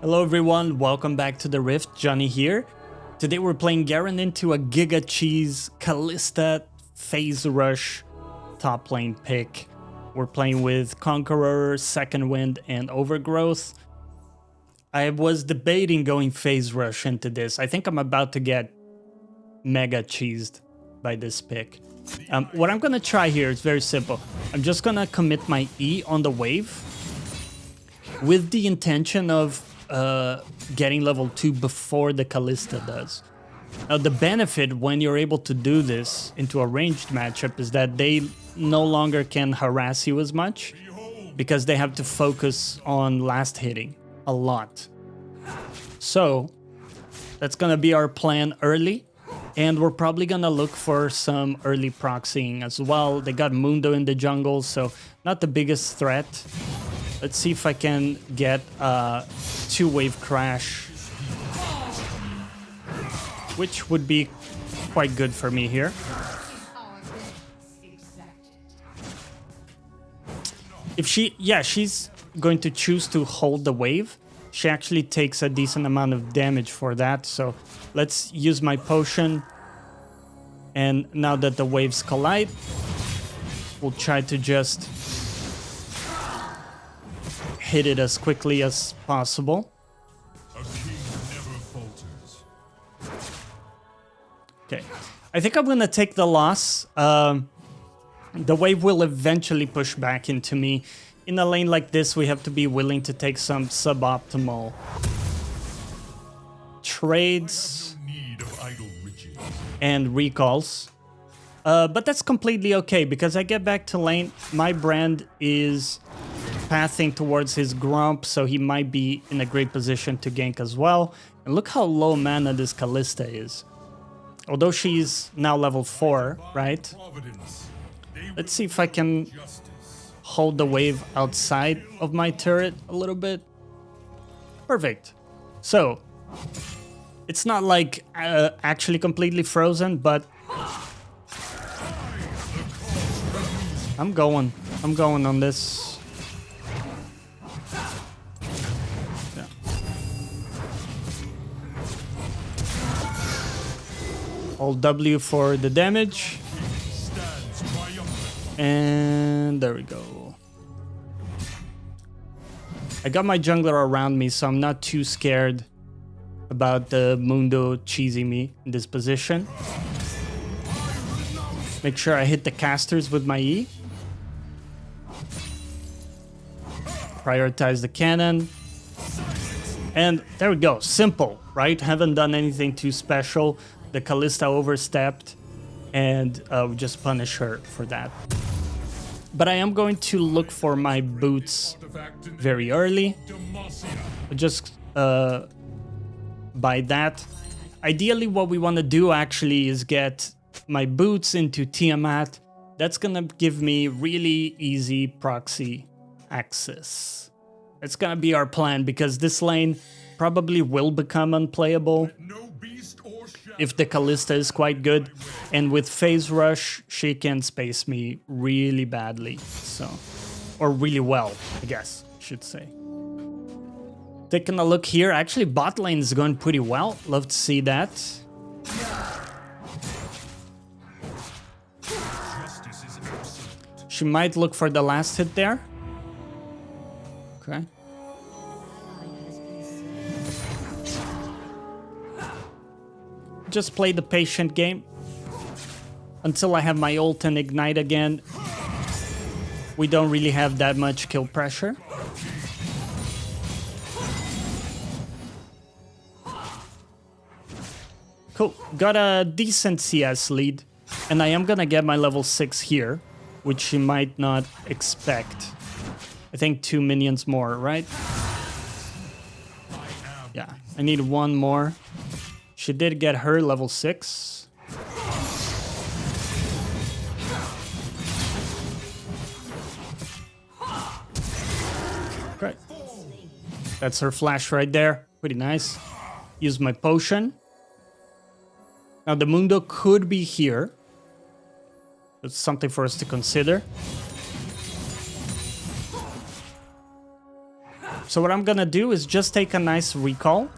Hello everyone, welcome back to the Rift, Johnny here. Today we're playing Garen into a Giga Cheese Kalista Phase Rush top lane pick. We're playing with Conqueror, Second Wind, and Overgrowth. I was debating going Phase Rush into this. I think I'm about to get mega cheesed by this pick. What I'm gonna try here is very simple. I'm just gonna commit my E on the wave with the intention of getting level 2 before the Kalista does. Now the benefit when you're able to do this into a ranged matchup is that they no longer can harass you as much because they have to focus on last hitting a lot. So that's gonna be our plan early, and we're probably gonna look for some early proxying as well. They got Mundo in the jungle, so not the biggest threat. Let's see if I can get a 2-wave crash, which would be quite good for me here. If she's going to choose to hold the wave. She actually takes a decent amount of damage for that, so let's use my potion. And now that the waves collide, we'll try to just hit it as quickly as possible. Okay, I think I'm gonna take the loss. The wave will eventually push back into me. In a lane like this, we have to be willing to take some suboptimal trades and recalls. But that's completely okay because I get back to lane. My brand is pathing towards his Grump, so he might be in a great position to gank as well. And look how low mana this Kalista is. Although she's now level 4, right? Let's see if I can hold the wave outside of my turret a little bit. Perfect. So, it's not like actually completely frozen, but I'm going on this. Yeah. Hold W for the damage. And there we go. I got my jungler around me, so I'm not too scared about the Mundo cheesing me in this position. Make sure I hit the casters with my E. Prioritize the cannon. And there we go. Simple, right? Haven't done anything too special. The Kalista overstepped, and we just punish her for that. But I am going to look for my boots very early. Just by that. Ideally, what we want to do actually is get my boots into Tiamat. That's going to give me really easy proxy access. It's going to be our plan because this lane probably will become unplayable if the Kalista is quite good, and with Phase Rush, she can space me really badly, so, or really well, I guess, I should say. Taking a look here, actually bot lane is going pretty well, love to see that. She might look for the last hit there. Okay. Just play the patient game until I have my ult and ignite again. We don't really have that much kill pressure. Cool, got a decent CS lead, and I am gonna get my level 6 here, which she might not expect. I think 2 minions more, right? Yeah, I need 1 more. She did get her level 6. Great. That's her flash right there. Pretty nice. Use my potion. Now the Mundo could be here. That's something for us to consider. So what I'm gonna do is just take a nice recall.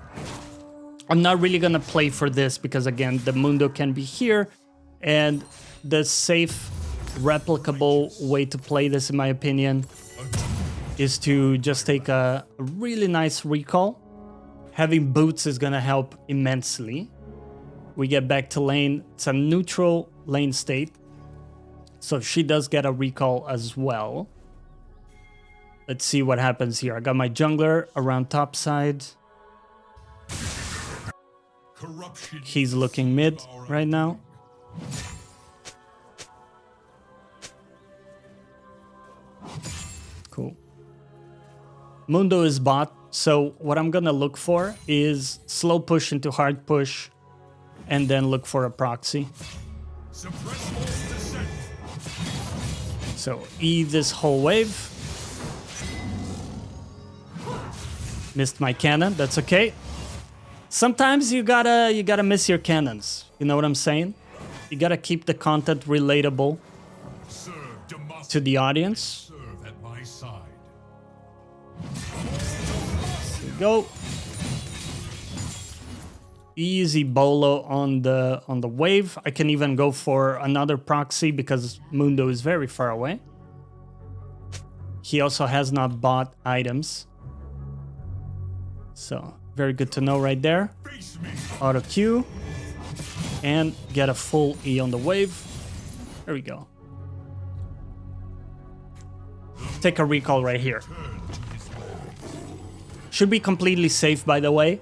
I'm not really gonna play for this because again, the Mundo can be here, and the safe, replicable way to play this, in my opinion, is to just take a really nice recall. Having boots is gonna help immensely. We get back to lane. It's a neutral lane state, so she does get a recall as well. Let's see what happens here. I got my jungler around top side. He's looking mid right now. Cool. Mundo is bot, so what I'm gonna look for is slow push into hard push, and then look for a proxy. So E this whole wave. Missed my cannon, that's okay. Sometimes you gotta miss your cannons. You know what I'm saying? You gotta keep the content relatable to the audience. Here we go. Easy bolo on the wave. I can even go for another proxy because Mundo is very far away. He also has not bought items. So, very good to know right there. Auto Q. And get a full E on the wave. There we go. Take a recall right here. Should be completely safe, by the way.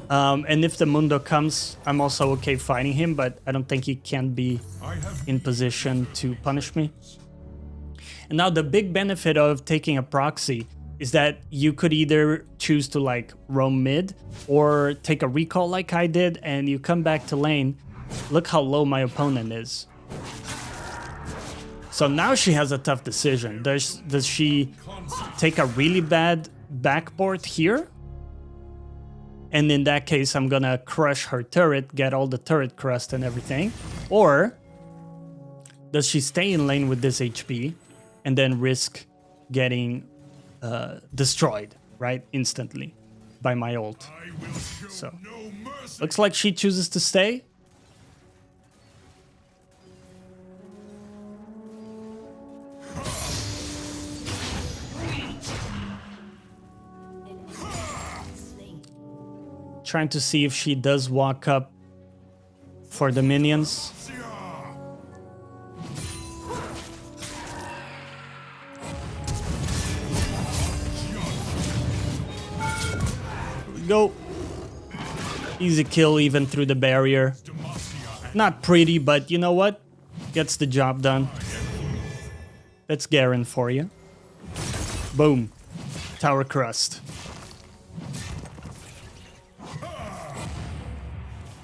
And if the Mundo comes, I'm also okay fighting him, but I don't think he can be in position to punish me. And now the big benefit of taking a proxy is that you could either choose to like roam mid or take a recall like I did, and you come back to lane. Look how low my opponent is. So now she has a tough decision. Does she take a really bad backboard here? And in that case, I'm gonna crush her turret, get all the turret crust and everything. Or does she stay in lane with this HP and then risk getting destroyed, right, instantly by my ult? So looks like she chooses to stay. Trying to see if she does walk up for the minions. Go. Easy kill even through the barrier. Not pretty, but you know what? Gets the job done. That's Garen for you. Boom. Tower crust.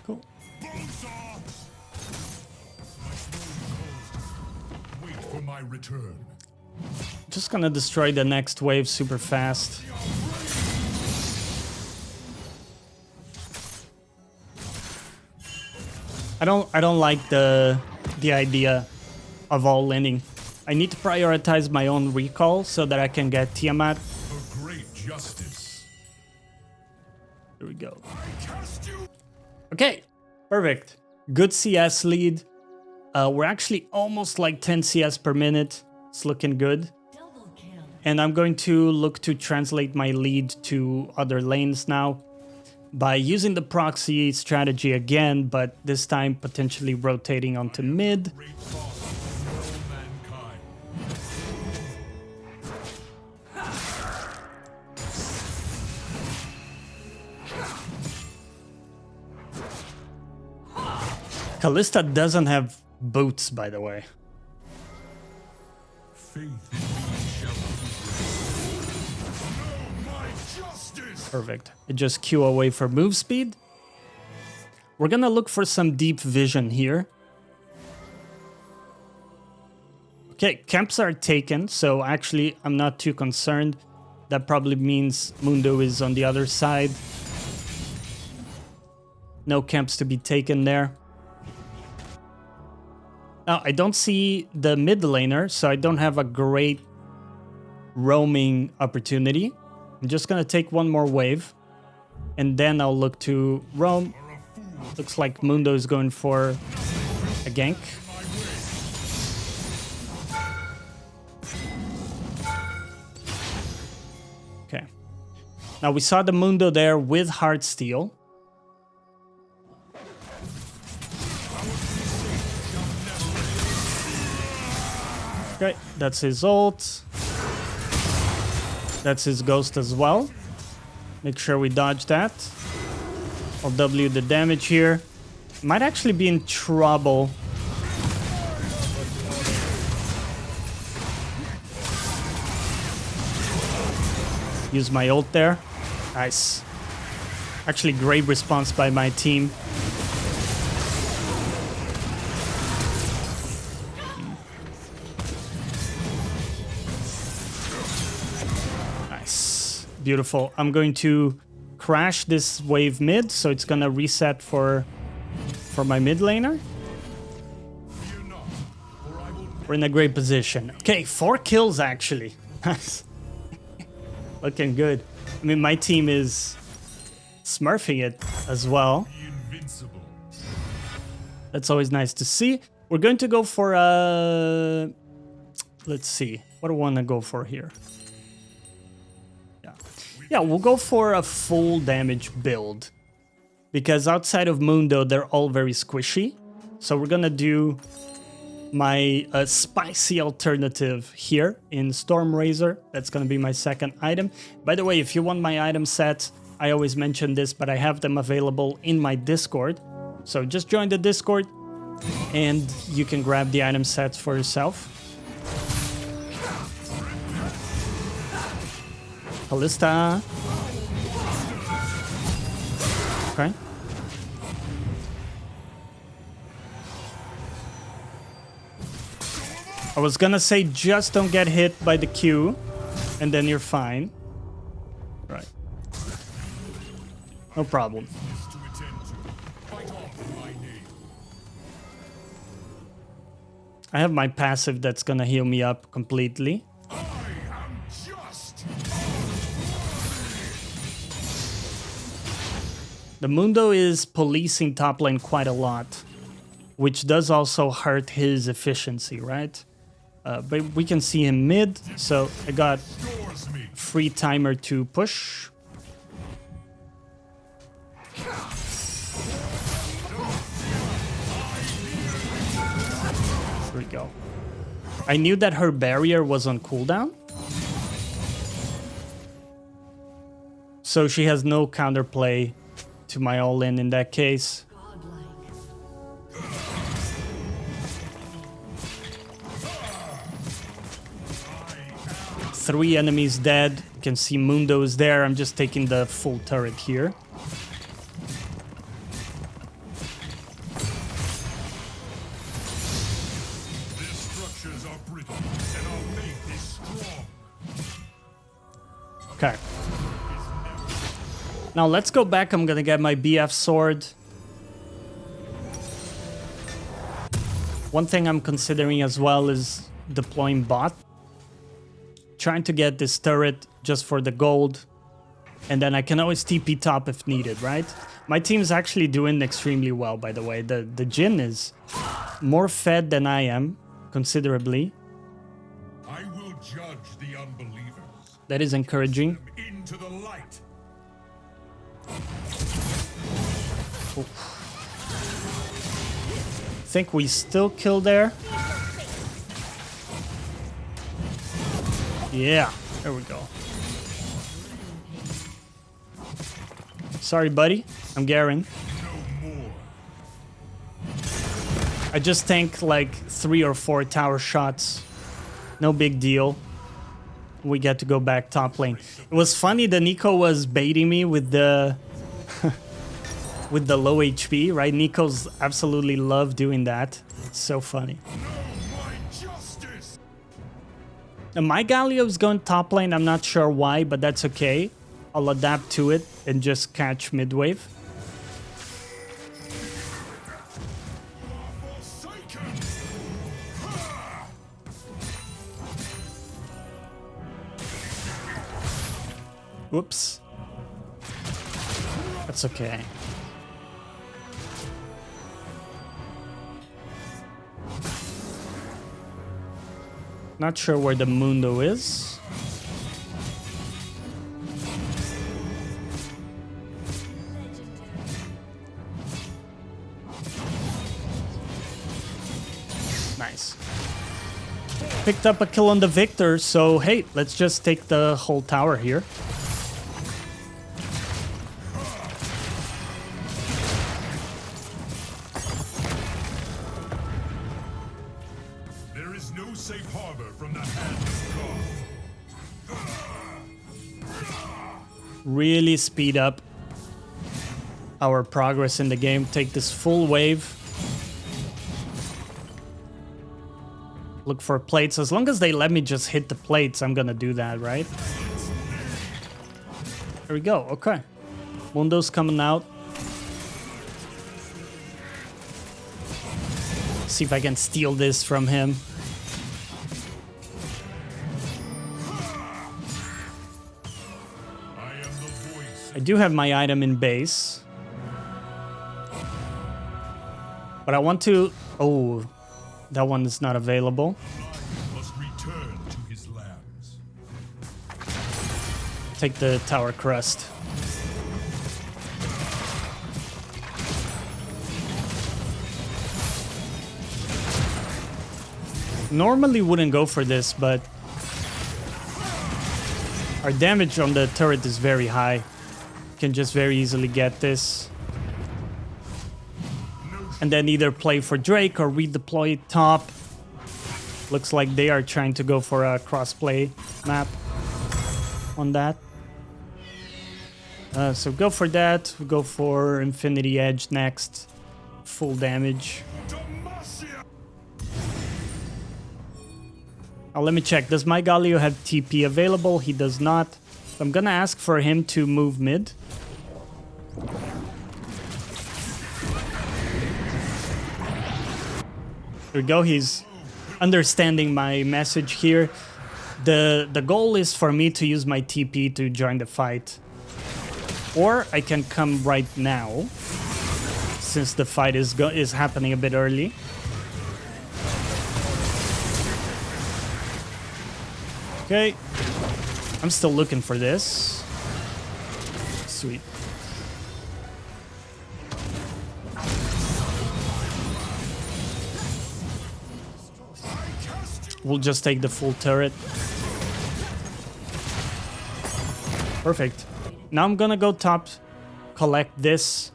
Cool. Wait for my return. Just gonna destroy the next wave super fast. I don't like the idea of all laning. I need to prioritize my own recall so that I can get Tiamat. For great justice. Here we go. Okay, perfect. Good CS lead. We're actually almost like 10 CS per minute. It's looking good. And I'm going to look to translate my lead to other lanes now by using the proxy strategy again, but this time potentially rotating onto mid. Kalista doesn't have boots, by the way. Perfect. It just Q away for move speed. We're gonna look for some deep vision here. Okay, camps are taken, so actually I'm not too concerned. That probably means Mundo is on the other side. No camps to be taken there. Now, I don't see the mid laner, so I don't have a great roaming opportunity. I'm just gonna take one more wave, and then I'll look to roam. Looks like Mundo is going for a gank. Okay. Now we saw the Mundo there with Heartsteel. Okay, that's his ult. That's his ghost as well. Make sure we dodge that. I'll W the damage here. Might actually be in trouble. Use my ult there. Nice. Actually, great response by my team. Nice. Beautiful. I'm going to crash this wave mid, so it's gonna reset for my mid laner. We're in a great position. Okay, 4 kills actually. Looking good. I mean, my team is smurfing it as well. That's always nice to see. We're going to go for a... Let's see. What do I want to go for here? Yeah, we'll go for a full damage build. Because outside of Mundo, they're all very squishy. So we're gonna do my spicy alternative here in stormrazor. That's gonna be my second item. By the way, if you want my item set, I always mention this, but I have them available in my Discord. So just join the Discord and you can grab the item sets for yourself. Kalista. Okay. I was gonna say just don't get hit by the Q, and then you're fine. Right. No problem. I have my passive that's gonna heal me up completely. The Mundo is policing top lane quite a lot, which does also hurt his efficiency, right? But we can see him mid, so I got free timer to push. There we go. I knew that her barrier was on cooldown, so she has no counterplay to my all-in that case. Three enemies dead. You can see Mundo is there. I'm just taking the full turret here. Their structures are brittle, and our faith is strong. Okay. Now let's go back. I'm gonna get my BF sword. One thing I'm considering as well is deploying bot. Trying to get this turret just for the gold. And then I can always TP top if needed, right? My team's actually doing extremely well, by the way. The Jhin is more fed than I am, considerably. I will judge the unbelievers. That is encouraging. Into the light. Oh. Think we still kill there. Yeah, there we go. Sorry, buddy. I'm Garen. No more. I just tanked like 3 or 4 tower shots. No big deal. We get to go back top lane. It was funny that Nico was baiting me with the with the low HP, right? Nico's absolutely love doing that. It's so funny. And my Galio's going top lane. I'm not sure why, but that's okay. I'll adapt to it and just catch mid-wave. Whoops. That's okay. Not sure where the Mundo is. Nice. Picked up a kill on the Victor, so hey, let's just take the whole tower here. There is no safe harbor from the hand of God. Really speed up our progress in the game. Take this full wave. Look for plates. As long as they let me just hit the plates, I'm gonna do that, right? There we go. Okay. Mundo's coming out. See if I can steal this from him. I do have my item in base. But I want to... Oh, that one is not available. Must return to his lambs. Take the tower crust. Normally wouldn't go for this, but our damage on the turret is very high. Can just very easily get this. And then either play for Drake or redeploy top. Looks like they are trying to go for a crossplay map on that. So go for that. We go for Infinity Edge next. Full damage. Now let me check. Does my Galio have TP available? He does not. So I'm gonna ask for him to move mid. There we go. He's understanding my message here. The goal is for me to use my TP to join the fight. Or I can come right now, since the fight is happening a bit early. Okay. I'm still looking for this. Sweet. We'll just take the full turret. Perfect. Now I'm gonna go top, collect this.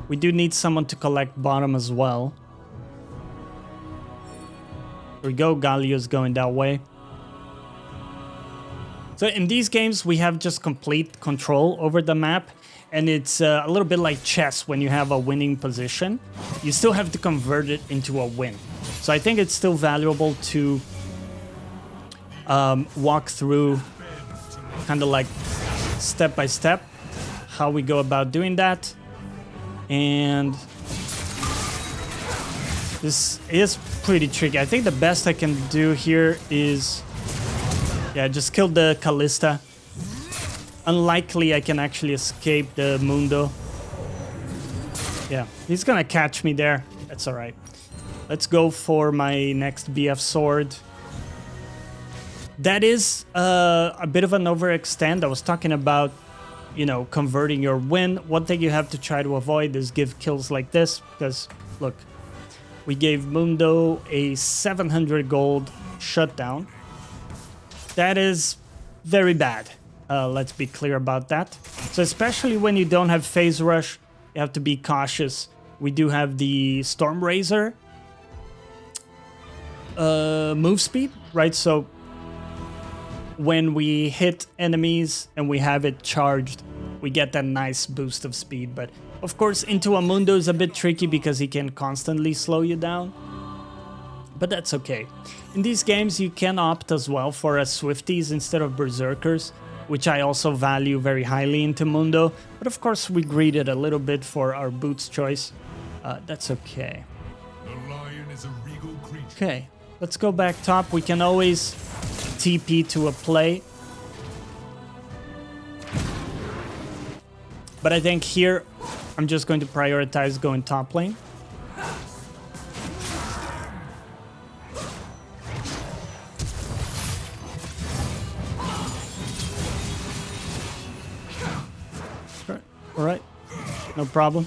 We do need someone to collect bottom as well. There we go, Galio's going that way. So in these games, we have just complete control over the map. And it's a little bit like chess. When you have a winning position, you still have to convert it into a win. So I think it's still valuable to walk through kind of like step by step how we go about doing that. And this is pretty tricky. I think the best I can do here is, yeah, just kill the Kalista. Unlikely I can actually escape the Mundo. Yeah, he's gonna catch me there. That's alright. Let's go for my next BF sword. That is a bit of an overextend. I was talking about, you know, converting your win. One thing you have to try to avoid is give kills like this. Because, look, we gave Mundo a 700 gold shutdown. That is very bad. Let's be clear about that. So especially when you don't have phase rush, you have to be cautious. We do have the stormrazor move speed, right? So when we hit enemies and we have it charged, we get that nice boost of speed. But of course, into a Mundo is a bit tricky because he can constantly slow you down. But that's okay. In these games, you can opt as well for a Swifties instead of berserkers, which I also value very highly into Mundo. But of course, we greeded a little bit for our boots choice. That's okay. The lion is a regal creature. Okay, let's go back top. We can always TP to a play. But I think here, I'm just going to prioritize going top lane. All right, no problem.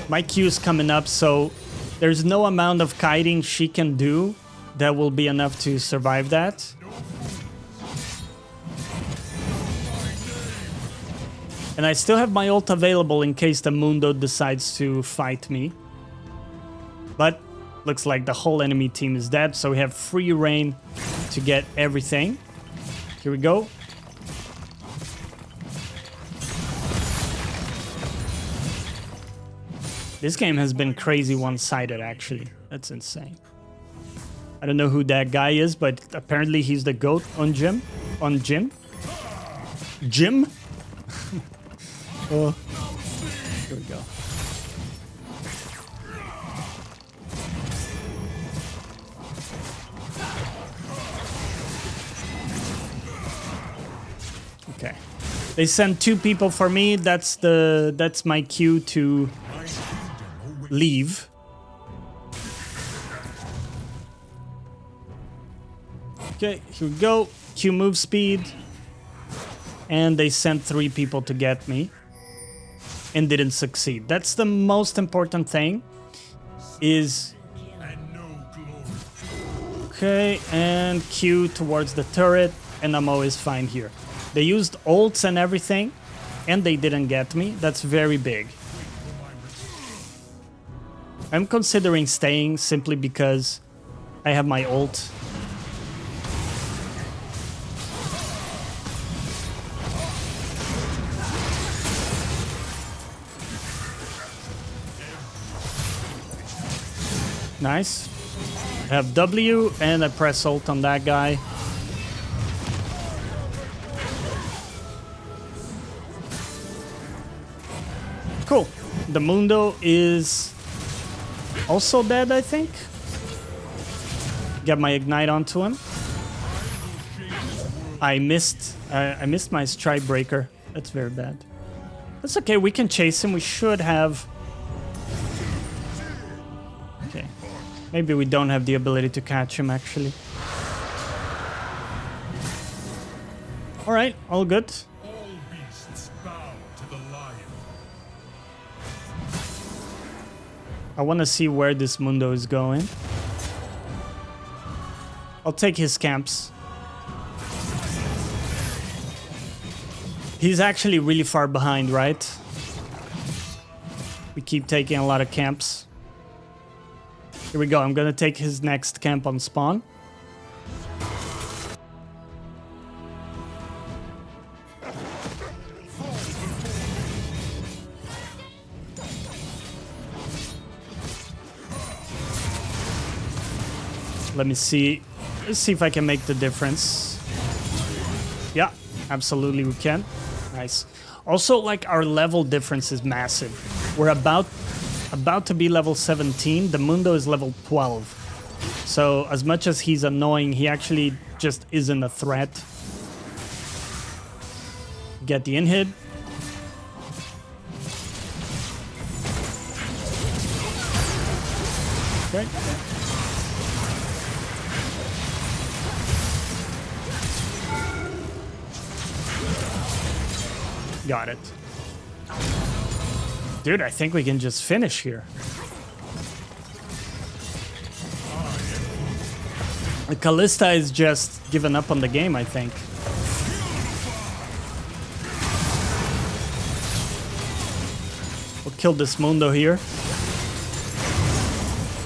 My Q's coming up, so there's no amount of kiting she can do that will be enough to survive that. And I still have my ult available in case the Mundo decides to fight me. But looks like the whole enemy team is dead, so we have free reign to get everything. Here we go. This game has been crazy one-sided, actually. That's insane. I don't know who that guy is, but apparently he's the GOAT on Jim. On Jim? Jim? Oh. Here we go. Okay. They sent 2 people for me. That's my cue to leave. Okay, here we go. Q move speed. And they sent 3 people to get me. And didn't succeed. That's the most important thing. Is... Okay, and Q towards the turret. And I'm always fine here. They used ults and everything. And they didn't get me. That's very big. I'm considering staying simply because I have my ult. Nice. I have W and I press ult on that guy. Cool. The Mundo is also dead, I think. Get my ignite onto him. I missed my strike breaker. That's very bad. That's okay. We can chase him. We should have. Okay. Maybe we don't have the ability to catch him actually. All right. All good. I want to see where this Mundo is going. I'll take his camps. He's actually really far behind, right? We keep taking a lot of camps. Here we go. I'm going to take his next camp on spawn. Let me see. Let's see if I can make the difference. Yeah, absolutely we can. Nice. Also, like, our level difference is massive. We're about to be level 17. The Mundo is level 12. So as much as he's annoying, he actually just isn't a threat. Get the in-hit. Okay. Got it. Dude, I think we can just finish here. The Kalista is just giving up on the game, I think. We'll kill this Mundo here.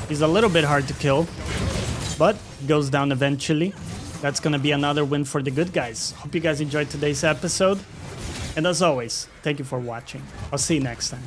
He's a little bit hard to kill, but goes down eventually. That's gonna be another win for the good guys. Hope you guys enjoyed today's episode. And as always, thank you for watching. I'll see you next time.